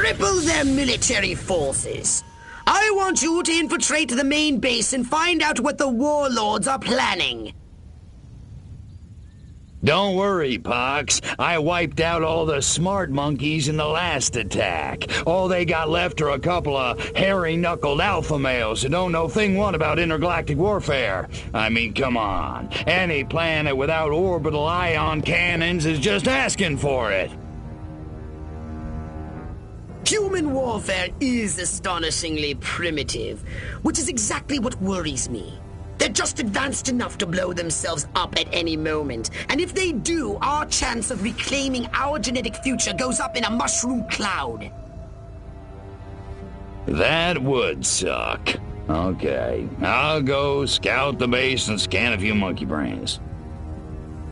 Cripple their military forces. I want you to infiltrate the main base and find out what the warlords are planning. Don't worry, Pox. I wiped out all the smart monkeys in the last attack. All they got left are a couple of hairy-knuckled alpha males who don't know thing one about intergalactic warfare. I mean, come on. Any planet without orbital ion cannons is just asking for it. Human warfare is astonishingly primitive, which is exactly what worries me. They're just advanced enough to blow themselves up at any moment. And if they do, our chance of reclaiming our genetic future goes up in a mushroom cloud. That would suck. Okay, I'll go scout the base and scan a few monkey brains.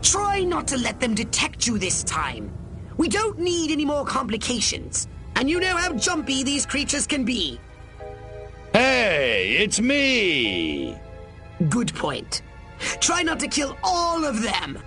Try not to let them detect you this time. We don't need any more complications. And you know how jumpy these creatures can be. Hey, it's me! Good point. Try not to kill all of them.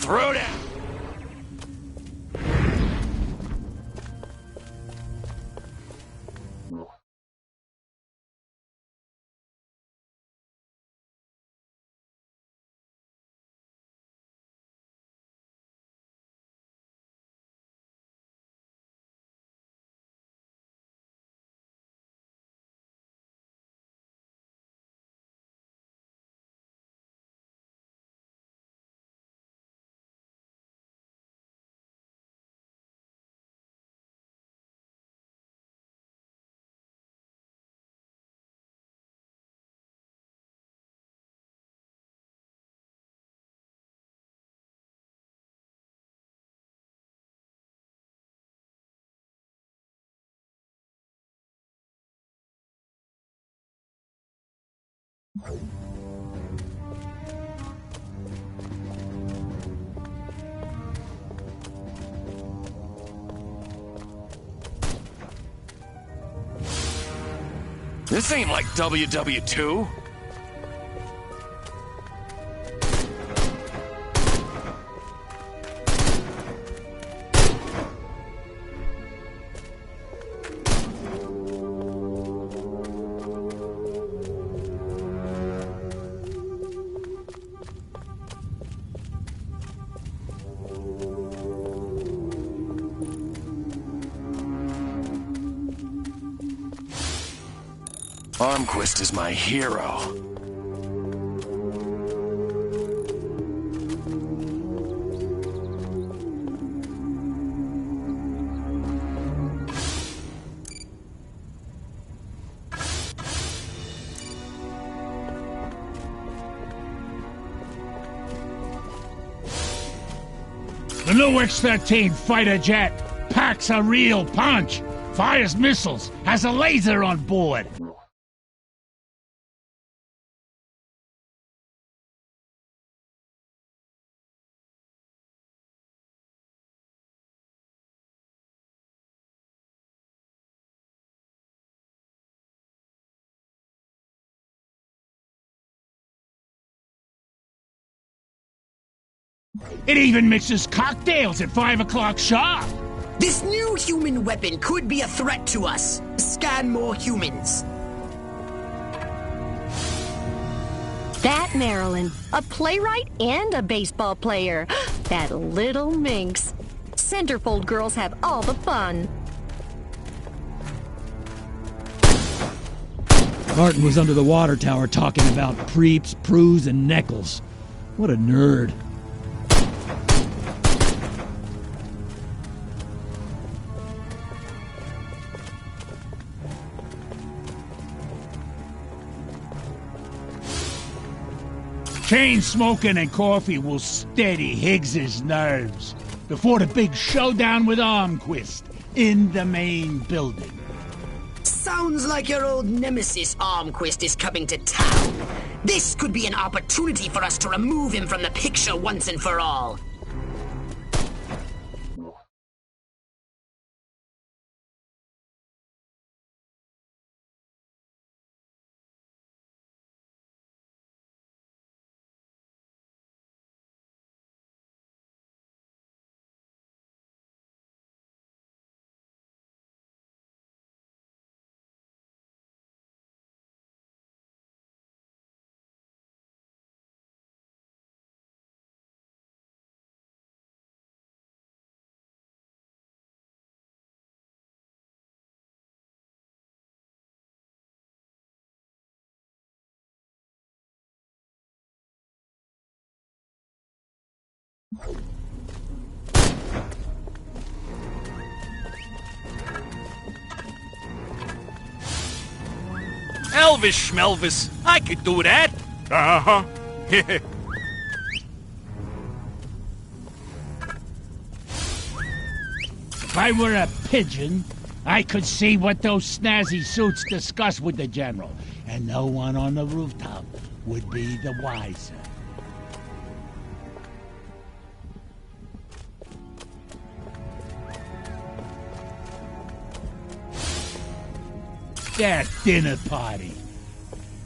Throw down! This ain't like WW2. Armquist is my hero. The new X-13 fighter jet packs a real punch, fires missiles, has a laser on board. It even mixes cocktails at 5 o'clock sharp. This new human weapon could be a threat to us. Scan more humans. That Marilyn, a playwright and a baseball player. That little minx. Centerfold girls have all the fun. Martin was under the water tower talking about creeps, prues, and neckles. What a nerd. Chain smoking and coffee will steady Higgs's nerves before the big showdown with Armquist in the main building. Sounds like your old nemesis Armquist is coming to town. This could be an opportunity for us to remove him from the picture once and for all. Elvis Schmelvis, I could do that. Uh-huh. If I were a pigeon, I could see what those snazzy suits discuss with the general, and no one on the rooftop would be the wiser. That dinner party.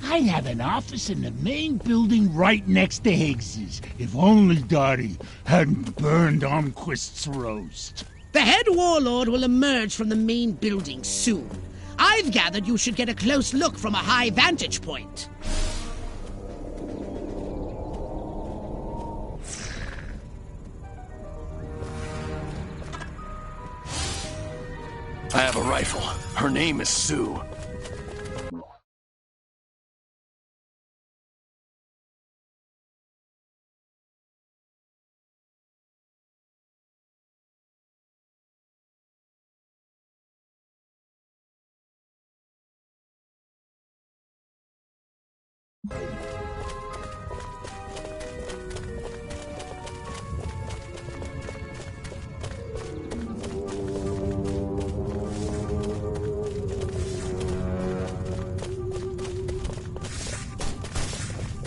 I'd have an office in the main building right next to Higgs's, if only Dottie hadn't burned Armquist's roast. The head warlord will emerge from the main building soon. I've gathered you should get a close look from a high vantage point. I have a rifle. Her name is Sue.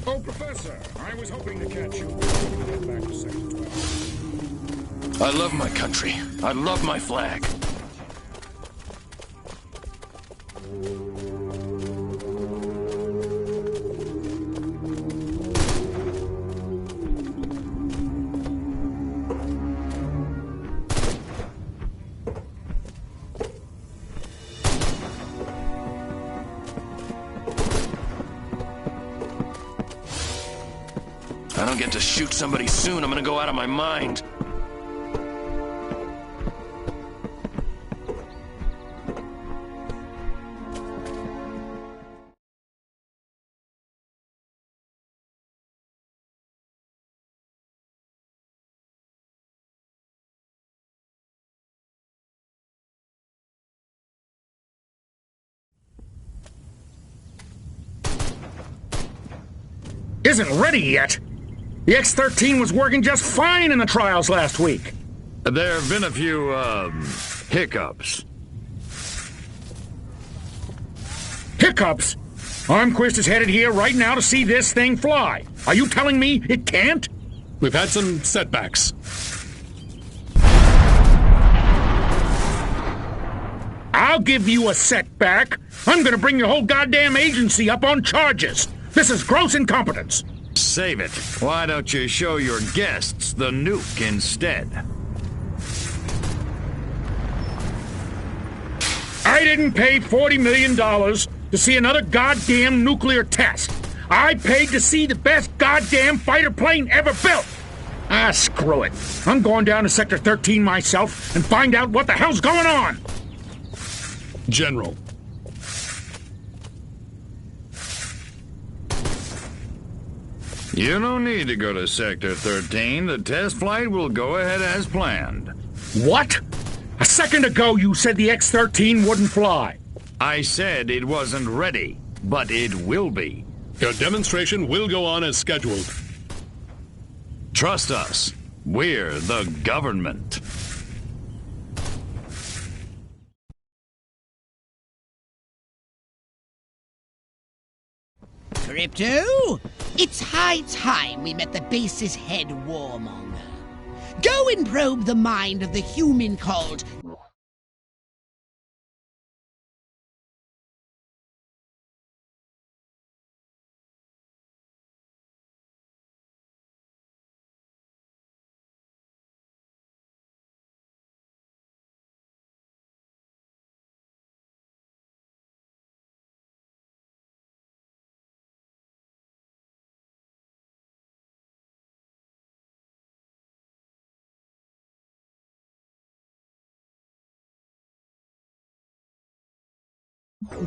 Oh, Professor, I was hoping to catch you before we head back to Sector 12. I love my country. I love my flag. If I don't get to shoot somebody soon, I'm gonna go out of my mind. Isn't ready yet. The X-13 was working just fine in the trials last week. There have been a few, hiccups. Hiccups? Armquist is headed here right now to see this thing fly. Are you telling me it can't? We've had some setbacks. I'll give you a setback. I'm gonna bring your whole goddamn agency up on charges. This is gross incompetence. Save it. Why don't you show your guests the nuke instead? I didn't pay $40 million to see another goddamn nuclear test. I paid to see the best goddamn fighter plane ever built. Ah, screw it. I'm going down to Sector 13 myself and find out what the hell's going on. General. You don't need to go to Sector 13. The test flight will go ahead as planned. What? A second ago you said the X-13 wouldn't fly. I said it wasn't ready, but it will be. Your demonstration will go on as scheduled. Trust us. We're the government. Crypto, it's high time we met the base's head warmonger. Go and probe the mind of the human called...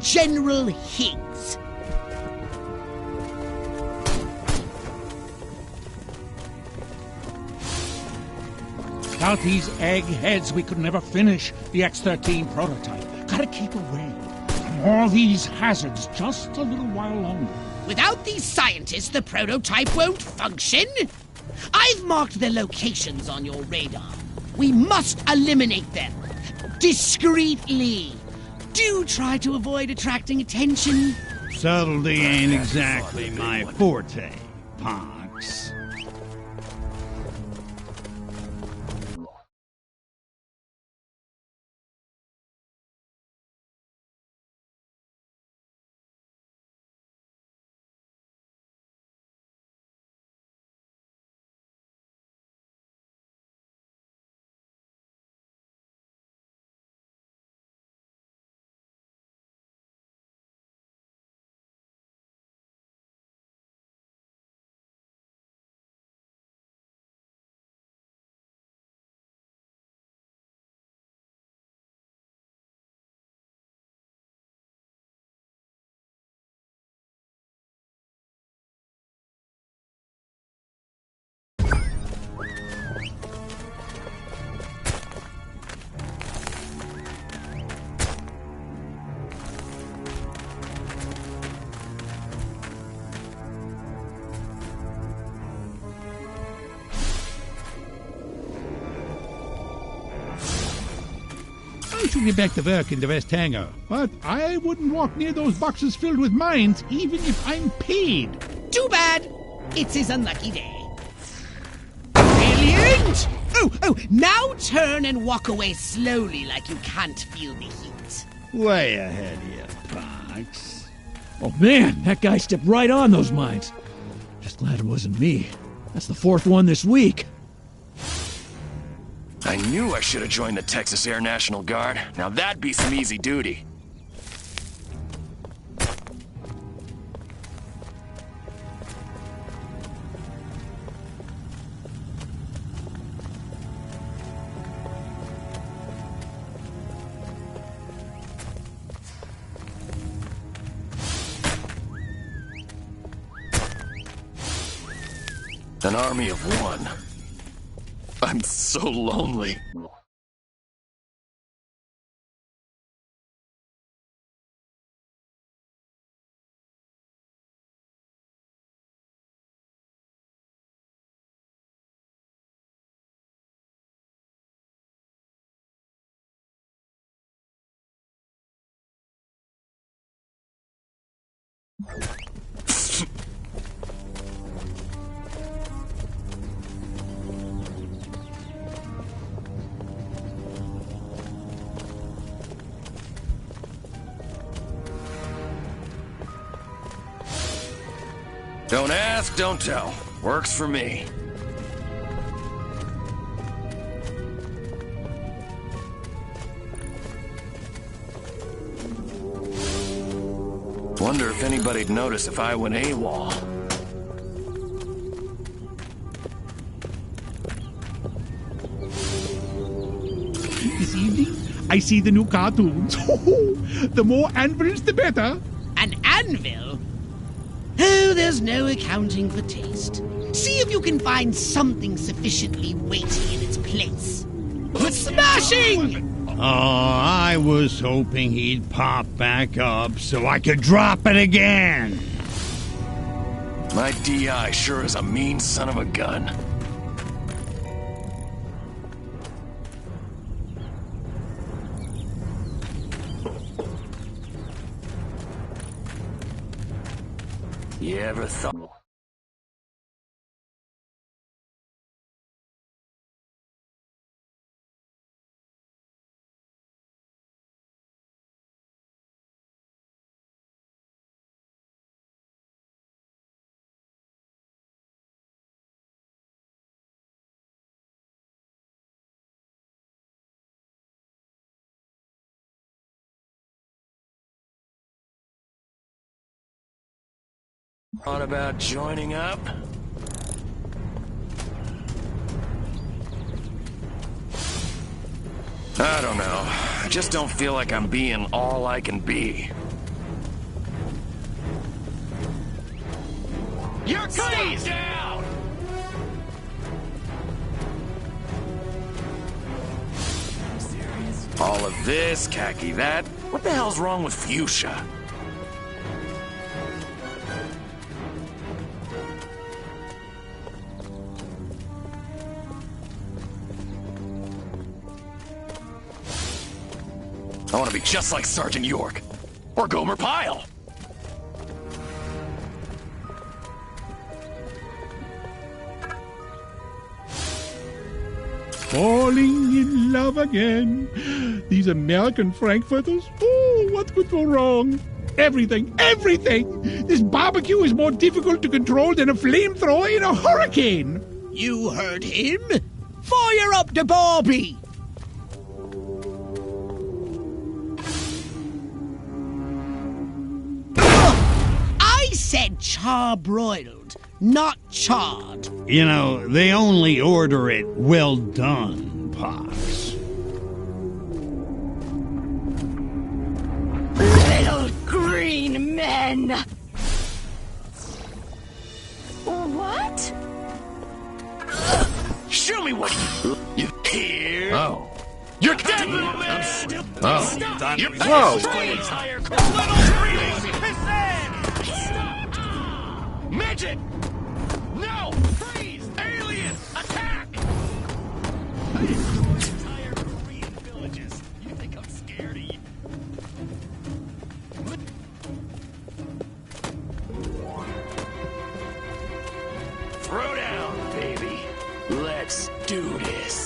General Higgs. Without these eggheads, we could never finish the X-13 prototype. Gotta keep away from all these hazards just a little while longer. Without these scientists, the prototype won't function. I've marked their locations on your radar. We must eliminate them. Discreetly. Do try to avoid attracting attention. Subtlety ain't exactly my forte, Ponks. I should get back to work in the West Hangar, but I wouldn't walk near those boxes filled with mines, even if I'm paid. Too bad. It's his unlucky day. Brilliant! Oh, now turn and walk away slowly like you can't feel the heat. Way ahead of you, Ponks. Oh man, that guy stepped right on those mines. Just glad it wasn't me. That's the fourth one this week. I knew I should have joined the Texas Air National Guard. Now that'd be some easy duty. An army of one. I'm so lonely. ask, don't tell. Works for me. Wonder if anybody'd notice if I went AWOL. This evening, I see the new cartoons. The more anvils, the better. An anvil? Oh, there's no accounting for taste. See if you can find something sufficiently weighty in its place. Smashing! Oh, I was hoping he'd pop back up so I could drop it again. My DI sure is a mean son of a gun. You ever thought... Thought about joining up? I don't know. I just don't feel like I'm being all I can be. You're going down! All of this, khaki that. What the hell's wrong with fuchsia? I want to be just like Sergeant York. Or Gomer Pyle. Falling in love again. These American Frankfurters. Oh, what could go wrong? Everything, everything! This barbecue is more difficult to control than a flamethrower in a hurricane! You heard him? Fire up the Barbie! I said charbroiled, not charred. You know, they only order it well done, Pops. Little green men! What? Show me what you hear. Oh. You're dead, little man! Oh. You're Whoa! Midget! No! Freeze! Aliens! Attack! Entire Korean villages. You think I'm scared of you? Throw down, baby. Let's do this.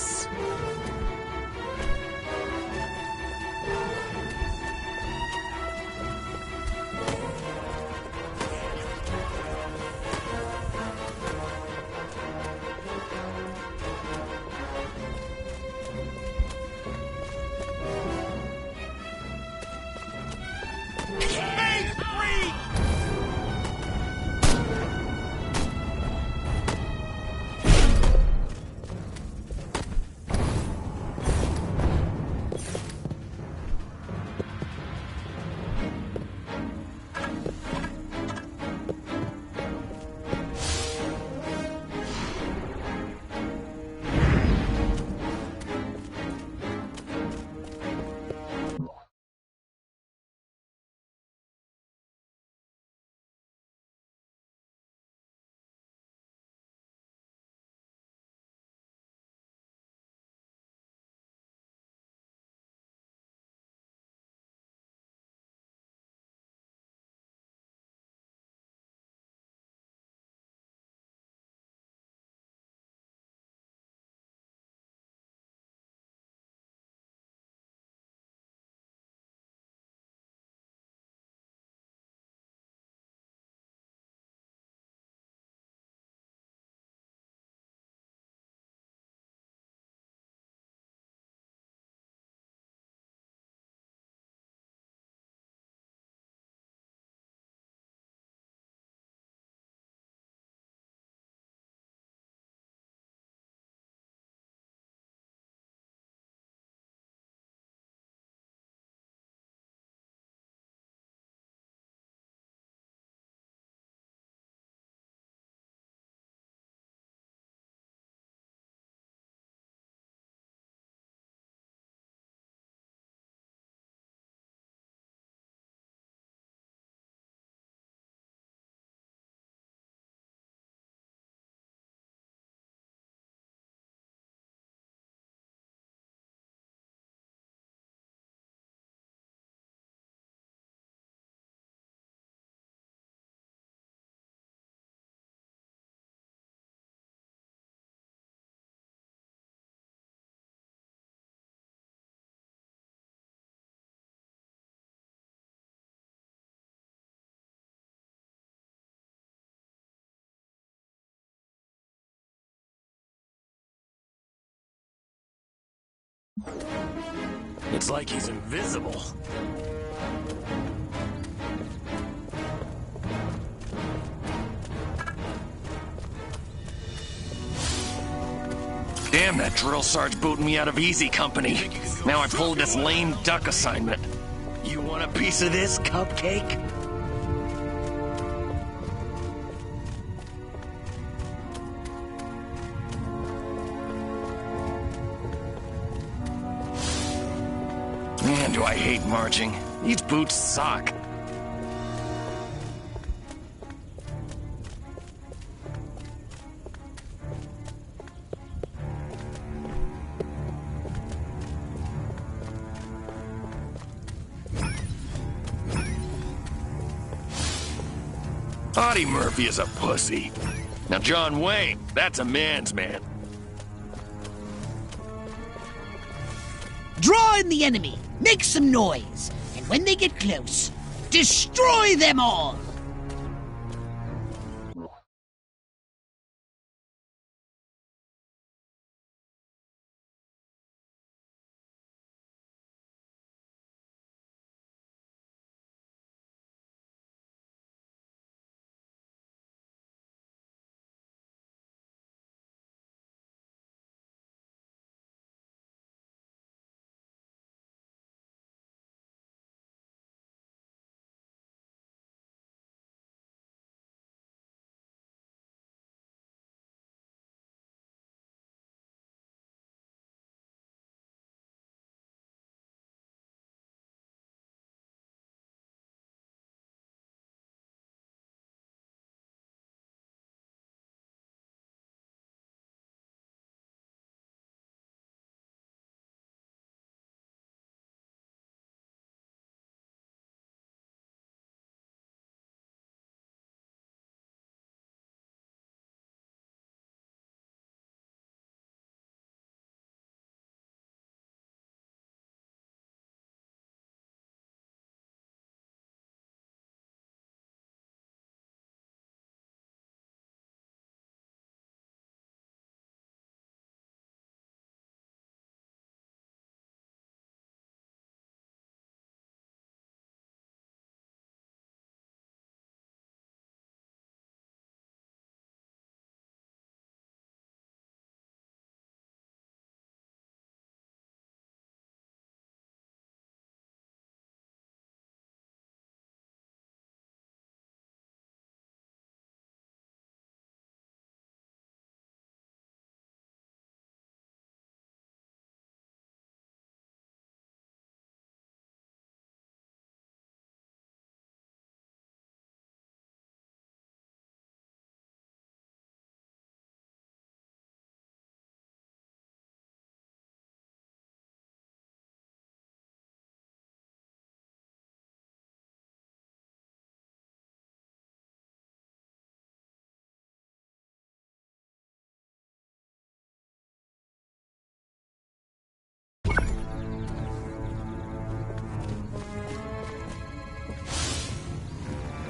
It's like he's invisible. Damn, that drill sarge booted me out of easy company. Now I pulled this lame duck assignment. You want a piece of this, cupcake? Man, do I hate marching. These boots suck. Audie Murphy is a pussy. Now John Wayne, that's a man's man. Draw in the enemy, make some noise, and when they get close, destroy them all!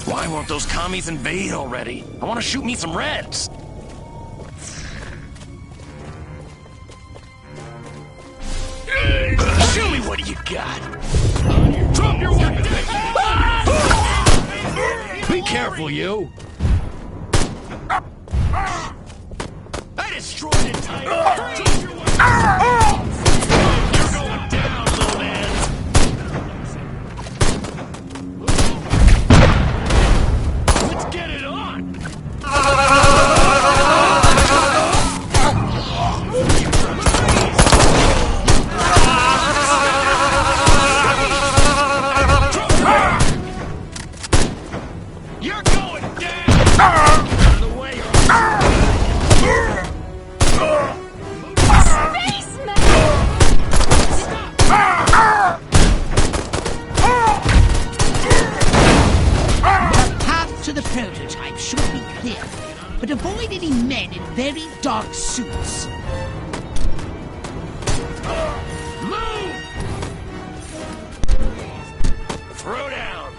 Why won't those commies invade already? I want to shoot me some Reds. Show me what you got. Drop your weapon. Be careful, you. I destroyed it, Tiger. Drop your weapon. You're going down, little man. Let's get it on. You're going down. Out of the way. To the prototype should be clear, but avoid any men in very dark suits. Move! Throw down!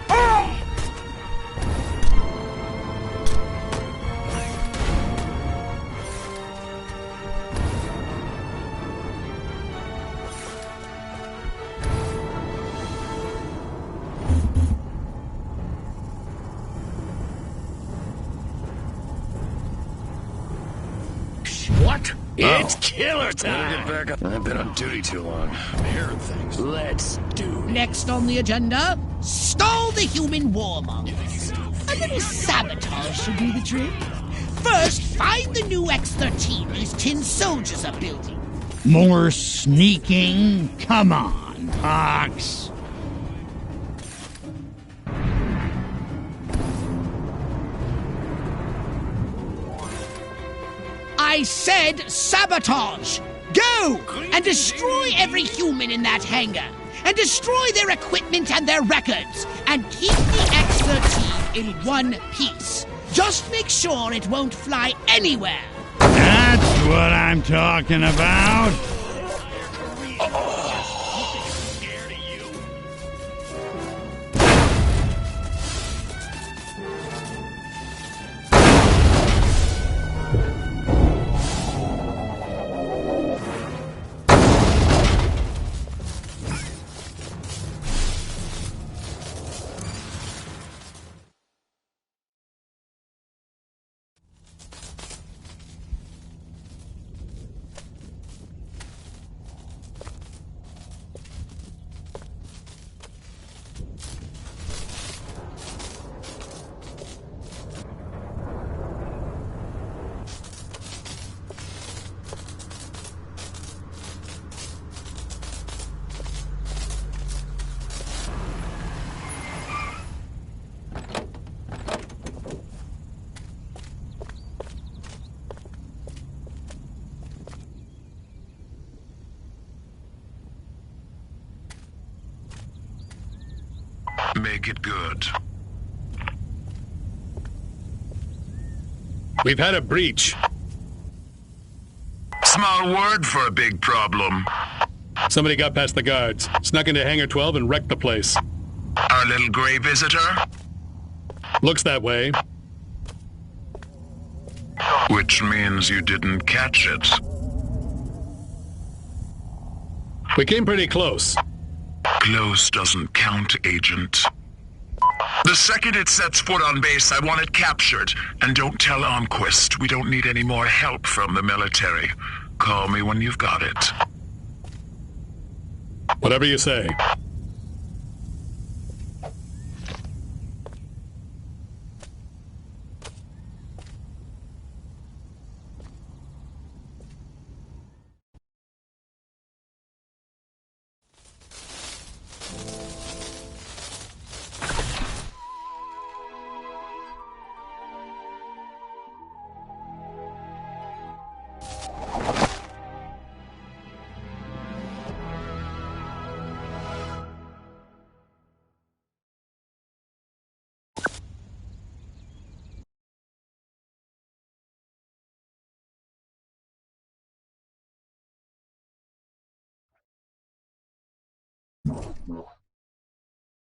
It's killer time! Better get back up. I've been on duty too long. I'm hearing things. Let's do it. Next on the agenda, stall the human warmongers. A little sabotage should do the trick. First, find the new X-13 these tin soldiers are building. More sneaking? Come on, Pox. I said sabotage! Go! And destroy every human in that hangar! And destroy their equipment and their records! And keep the X-13 in one piece! Just make sure it won't fly anywhere! That's what I'm talking about. Make it good. We've had a breach. Small word for a big problem. Somebody got past the guards, snuck into Hangar 12 and wrecked the place. Our little gray visitor? Looks that way. Which means you didn't catch it. We came pretty close. Close doesn't count, Agent. The second it sets foot on base, I want it captured. And don't tell Almquist. We don't need any more help from the military. Call me when you've got it. Whatever you say.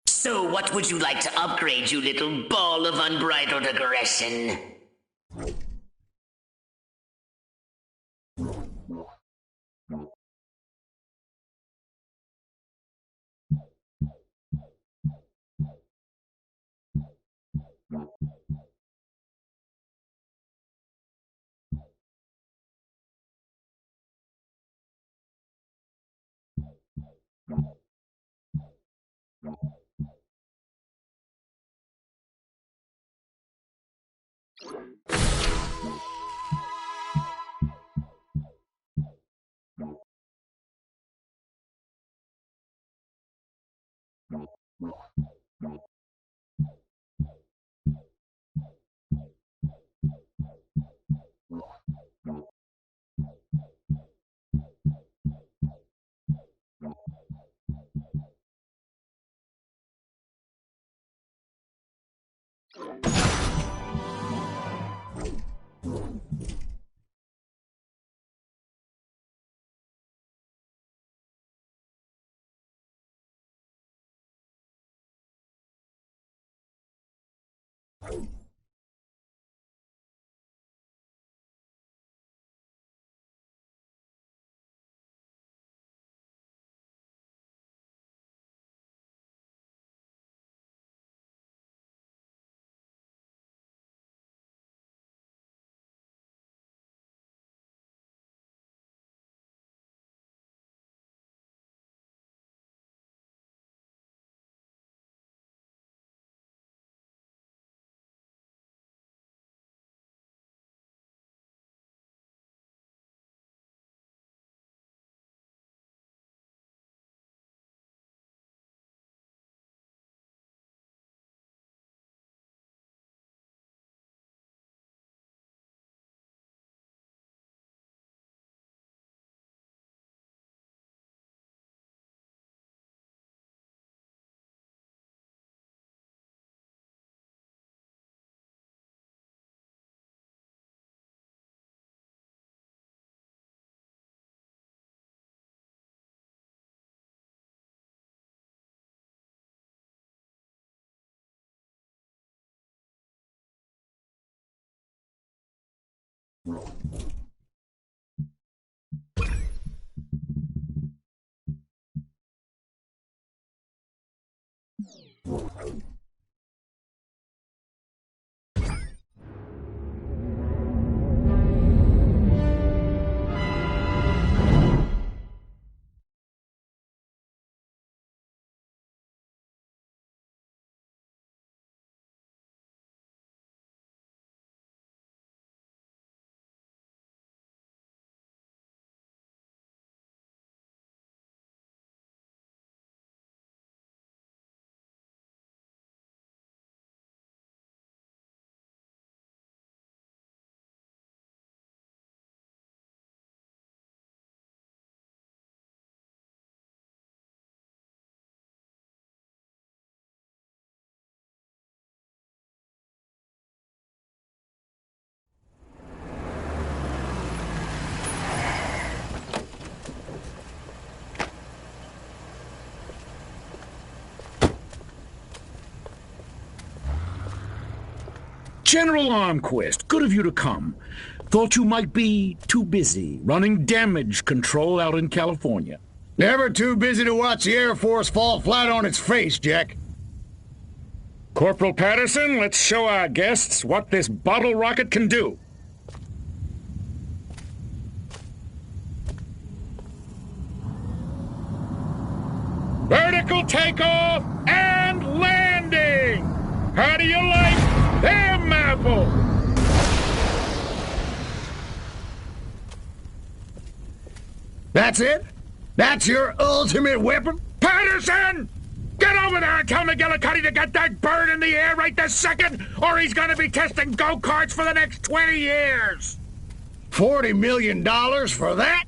So what would you like to upgrade, you little ball of unbridled aggression? General Armquist, good of you to come. Thought you might be too busy running damage control out in California. Never too busy to watch the Air Force fall flat on its face, Jack. Corporal Patterson, let's show our guests what this bottle rocket can do. Vertical takeoff and landing! How do you like them apples? That's it? That's your ultimate weapon? Patterson! Get over there and tell McGillicuddy to get that bird in the air right this second, or he's gonna be testing go-karts for the next 20 years! $40 million for that?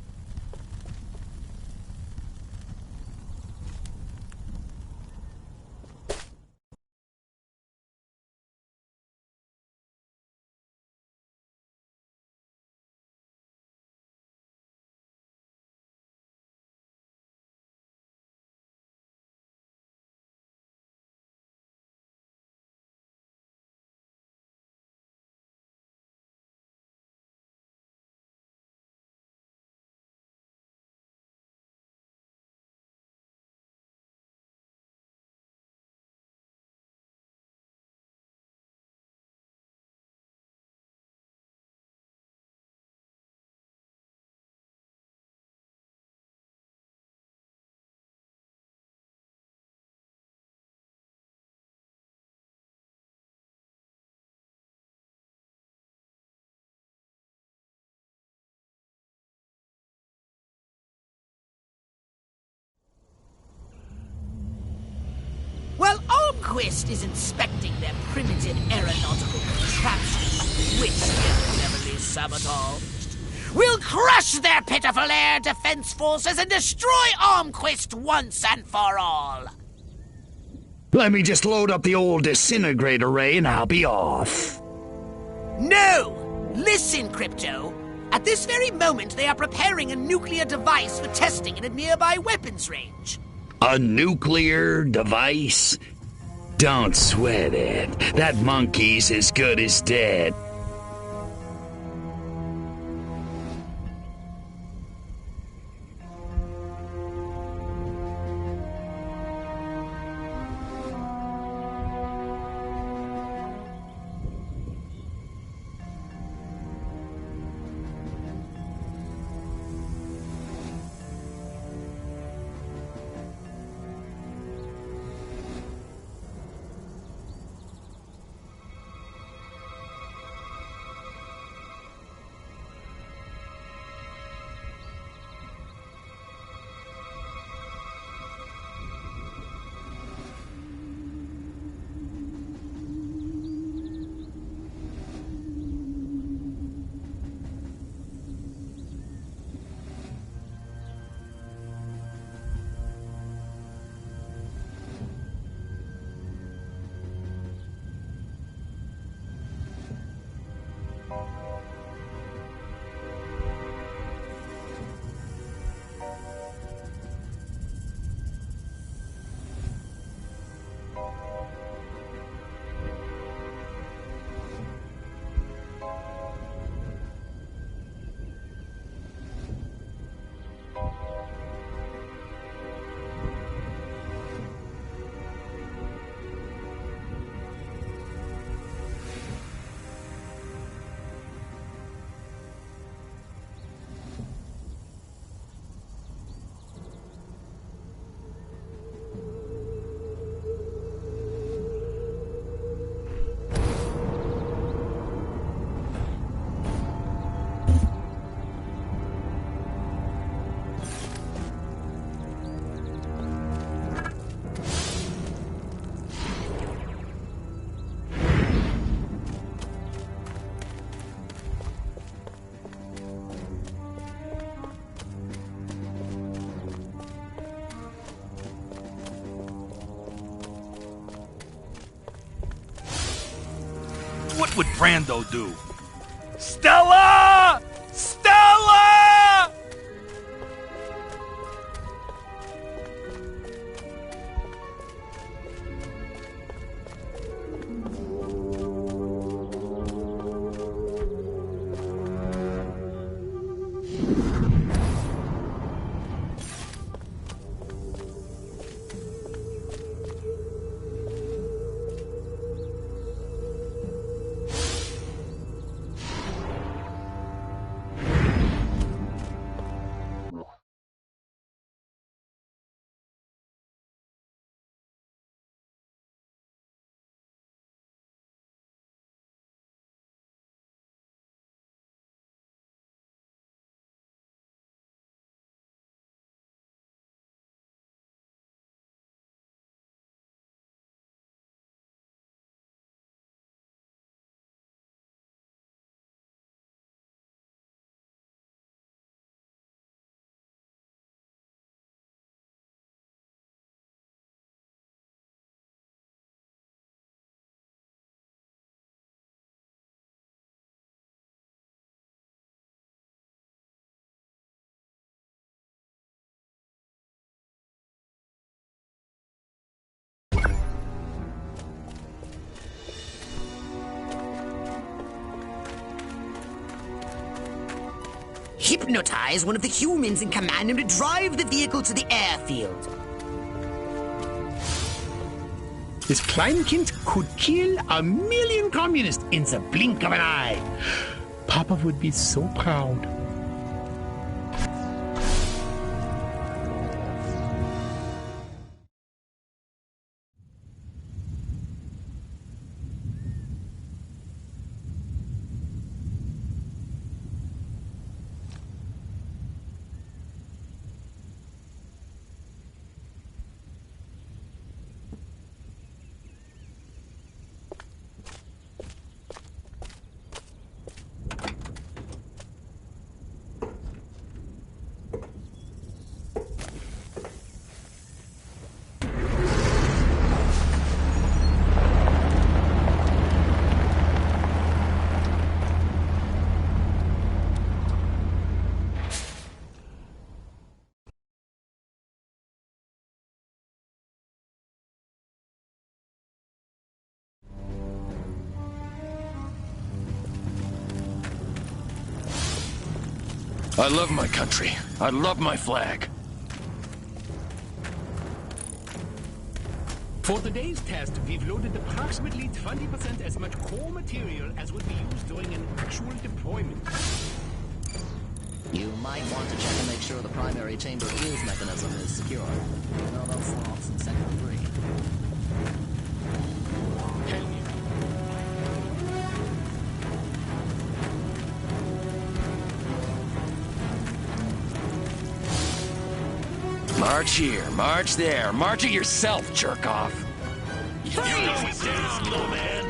While Armquist is inspecting their primitive aeronautical contraptions, which can never be sabotaged, we'll crush their pitiful air defense forces and destroy Armquist once and for all. Let me just load up the old disintegrator ray and I'll be off. No! Listen, Crypto. At this very moment, they are preparing a nuclear device for testing in a nearby weapons range. A nuclear device? Don't sweat it. That monkey's as good as dead. What would Brando do? Stella! Stella! Hypnotize one of the humans and command him to drive the vehicle to the airfield. This Kleinkind could kill 1,000,000 communists in the blink of an eye. Papa would be so proud. I love my country. I love my flag. For today's test, we've loaded approximately 20% as much core material as would be used during an actual deployment. You might want to check and make sure the primary chamber fuse mechanism is secure. No slots in sector 3. March here, march there, march it yourself, jerk off. You know it down, little man.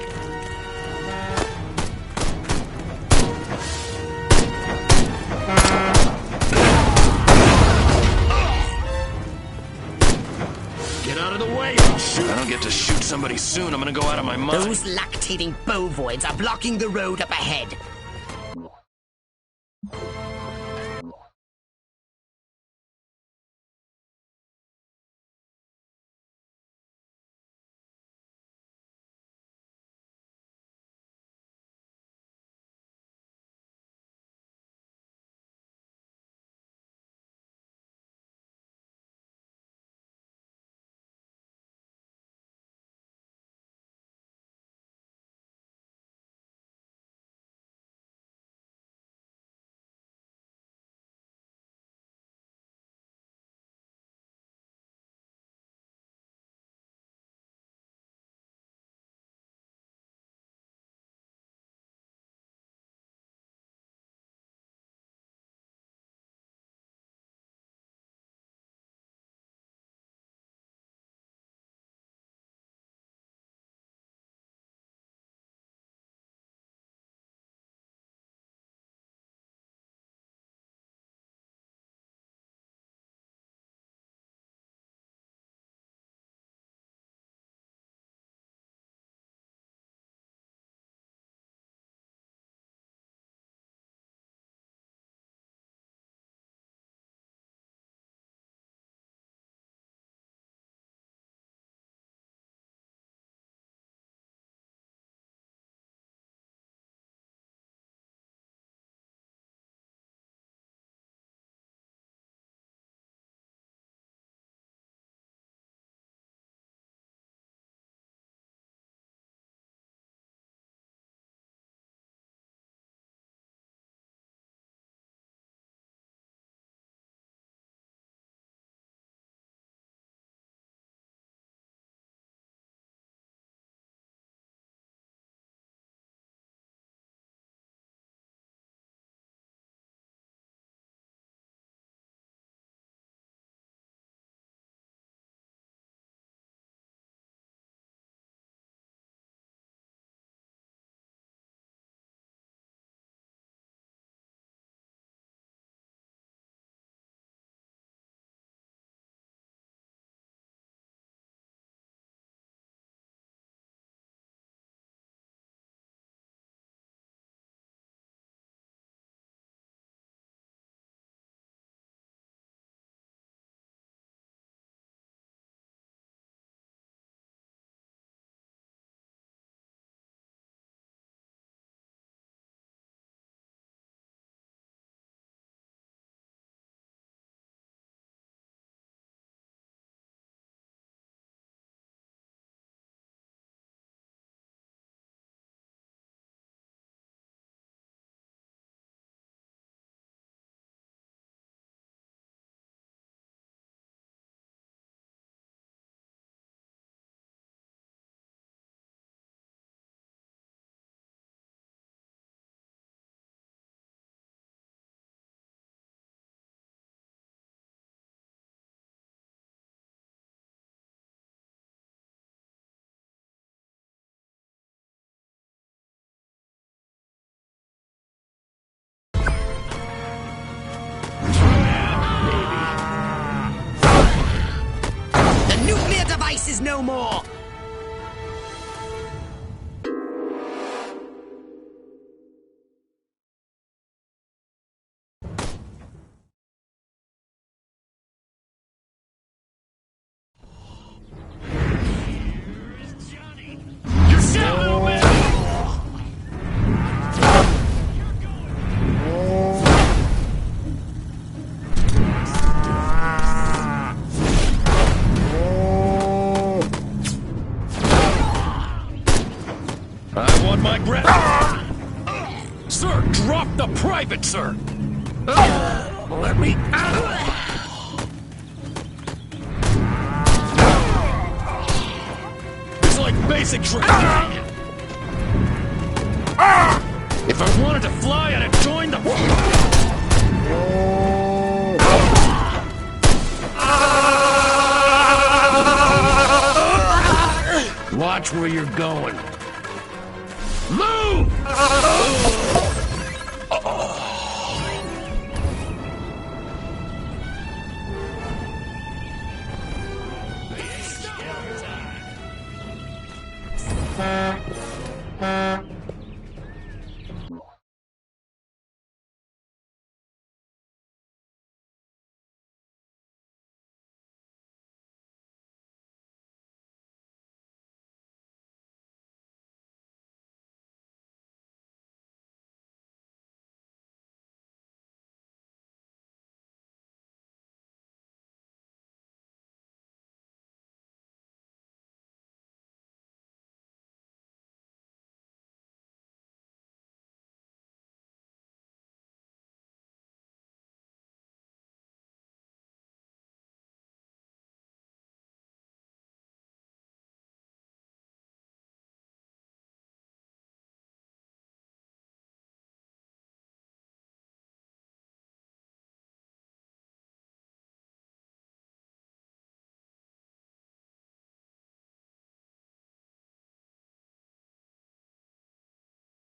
Get out of the way, I'll shoot. I don't get to shoot somebody soon, I'm gonna go out of my mind. Those lactating bovoids are blocking the road up ahead. excuses no more! I want my Sir, drop the private, sir! Let me It's like basic training. If I wanted to fly, I'd have joined the... Watch where you're going. Move!